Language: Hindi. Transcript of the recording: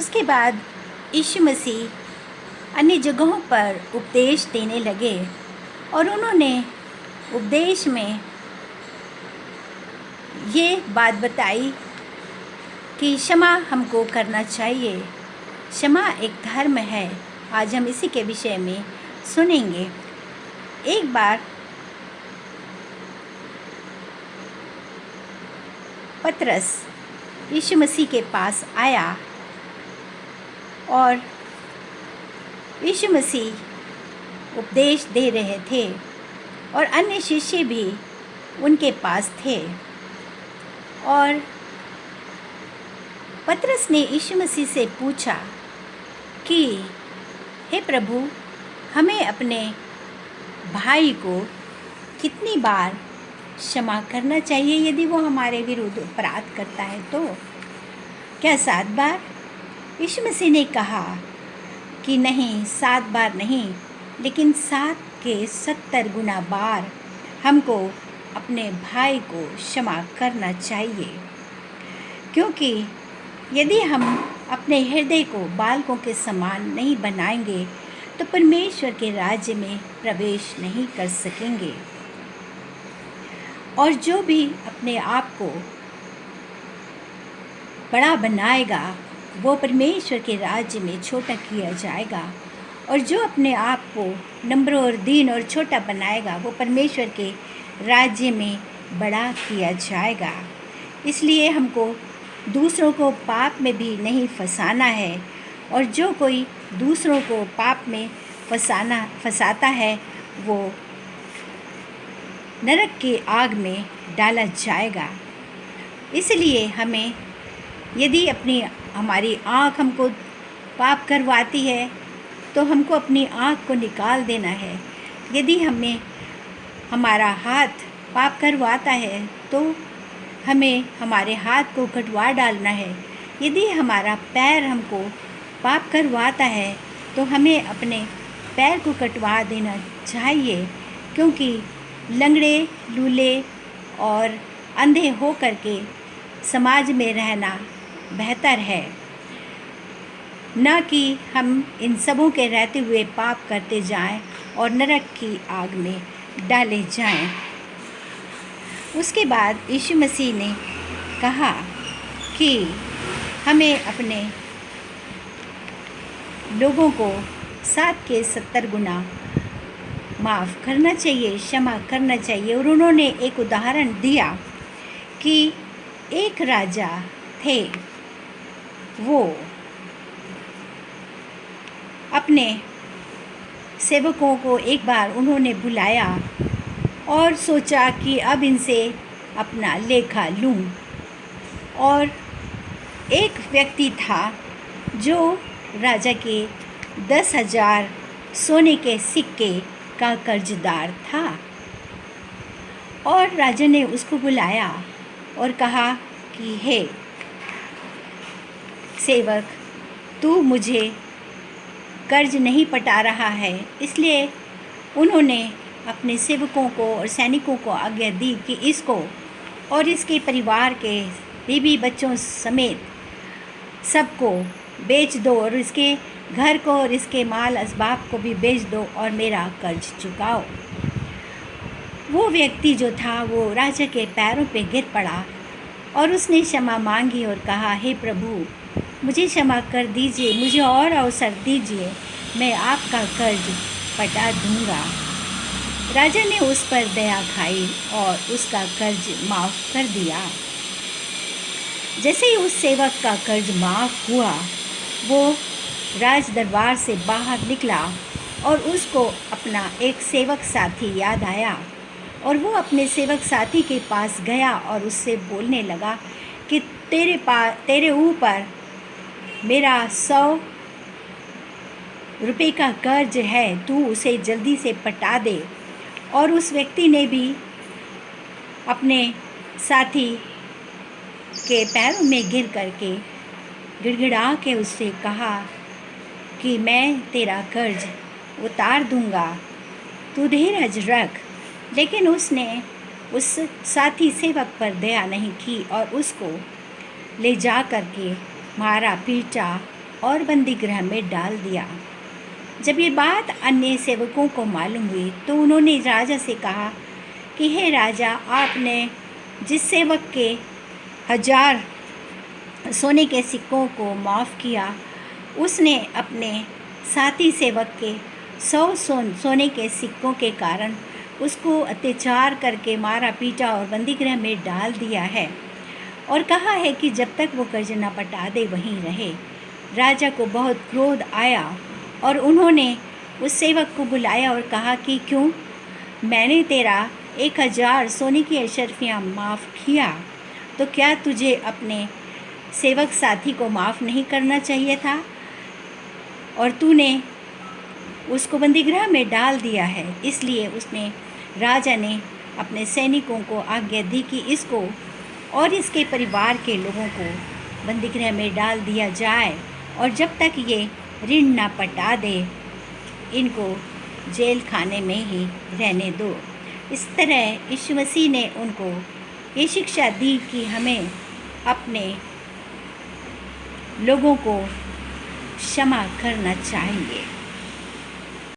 उसके बाद यीशु मसीह अन्य जगहों पर उपदेश देने लगे और उन्होंने उपदेश में ये बात बताई कि क्षमा हमको करना चाहिए। क्षमा एक धर्म है। आज हम इसी के विषय में सुनेंगे। एक बार पतरस यीशु मसीह के पास आया और यीशु मसीह उपदेश दे रहे थे और अन्य शिष्य भी उनके पास थे। और पतरस ने यीशु मसीह से पूछा कि हे प्रभु, हमें अपने भाई को कितनी बार क्षमा करना चाहिए यदि वो हमारे विरुद्ध अपराध करता है तो? क्या 7 बार? यीशु मसीह ने कहा कि नहीं, 7 बार नहीं, लेकिन 7 के 70 गुना बार हमको अपने भाई को क्षमा करना चाहिए। क्योंकि यदि हम अपने हृदय को बालकों के समान नहीं बनाएंगे तो परमेश्वर के राज्य में प्रवेश नहीं कर सकेंगे। और जो भी अपने आप को बड़ा बनाएगा वो परमेश्वर के राज्य में छोटा किया जाएगा, और जो अपने आप को नम्र और दीन और छोटा बनाएगा वो परमेश्वर के राज्य में बड़ा किया जाएगा। इसलिए हमको दूसरों को पाप में भी नहीं फंसाना है, और जो कोई दूसरों को पाप में फंसाता है वो नरक की आग में डाला जाएगा। इसलिए हमें यदि हमारी आँख हमको पाप करवाती है तो हमको अपनी आँख को निकाल देना है। यदि हमारा हाथ पाप करवाता है तो हमें हमारे हाथ को कटवा डालना है। यदि हमारा पैर हमको पाप करवाता है तो हमें अपने पैर को कटवा देना चाहिए, क्योंकि लंगड़े, लूले और अंधे हो करके समाज में रहना बेहतर है, न कि हम इन सबों के रहते हुए पाप करते जाएं और नरक की आग में डाले जाएं। उसके बाद यीशु मसीह ने कहा कि हमें अपने लोगों को 7 के 70 गुना माफ़ करना चाहिए, क्षमा करना चाहिए। और उन्होंने एक उदाहरण दिया कि एक राजा थे, वो अपने सेवकों को एक बार उन्होंने बुलाया और सोचा कि अब इनसे अपना लेखा लूँ। और एक व्यक्ति था जो राजा के 10,000 सोने के सिक्के का कर्जदार था, और राजा ने उसको बुलाया और कहा कि हे सेवक, तू मुझे कर्ज नहीं पटा रहा है। इसलिए उन्होंने अपने सेवकों को और सैनिकों को आज्ञा दी कि इसको और इसके परिवार के बीवी बच्चों समेत सबको बेच दो, और इसके घर को और इसके माल असबाब को भी बेच दो और मेरा कर्ज चुकाओ। वो व्यक्ति जो था वो राजा के पैरों पे गिर पड़ा और उसने क्षमा मांगी और कहा, हे प्रभु, मुझे क्षमा कर दीजिए, मुझे और अवसर दीजिए, मैं आपका कर्ज पटा दूंगा। राजा ने उस पर दया खाई और उसका कर्ज माफ़ कर दिया। जैसे ही उस सेवक का कर्ज माफ़ हुआ, वो राज दरबार से बाहर निकला और उसको अपना एक सेवक साथी याद आया, और वो अपने सेवक साथी के पास गया और उससे बोलने लगा कि तेरे ऊपर मेरा 100 रुपये का कर्ज है, तू उसे जल्दी से पटा दे। और उस व्यक्ति ने भी अपने साथी के पैरों में गिर करके गिड़गिड़ा के उससे कहा कि मैं तेरा कर्ज उतार दूंगा, तू धीरज रख। लेकिन उसने उस साथी सेवक पर दया नहीं की और उसको ले जा कर के मारा, पीटा और बंदीगृह में डाल दिया। जब ये बात अन्य सेवकों को मालूम हुई तो उन्होंने राजा से कहा कि हे राजा, आपने जिस सेवक के 1000 सोने के सिक्कों को माफ़ किया, उसने अपने साथी सेवक के 100 सोने के सिक्कों के कारण उसको अत्याचार करके मारा पीटा और बंदीगृह में डाल दिया है, और कहा है कि जब तक वो कर्ज न पटा दे वहीं रहे। राजा को बहुत क्रोध आया और उन्होंने उस सेवक को बुलाया और कहा कि क्यों, मैंने तेरा 1000 सोने की अशर्फियाँ माफ़ किया, तो क्या तुझे अपने सेवक साथी को माफ़ नहीं करना चाहिए था? और तूने उसको बंदीगृह में डाल दिया है। इसलिए राजा ने अपने सैनिकों को आज्ञा दी कि इसको और इसके परिवार के लोगों को बंदीगृह में डाल दिया जाए, और जब तक ये ऋण ना पटा दे इनको जेल खाने में ही रहने दो। इस तरह यीशु मसीह ने उनको ये शिक्षा दी कि हमें अपने लोगों को क्षमा करना चाहिए।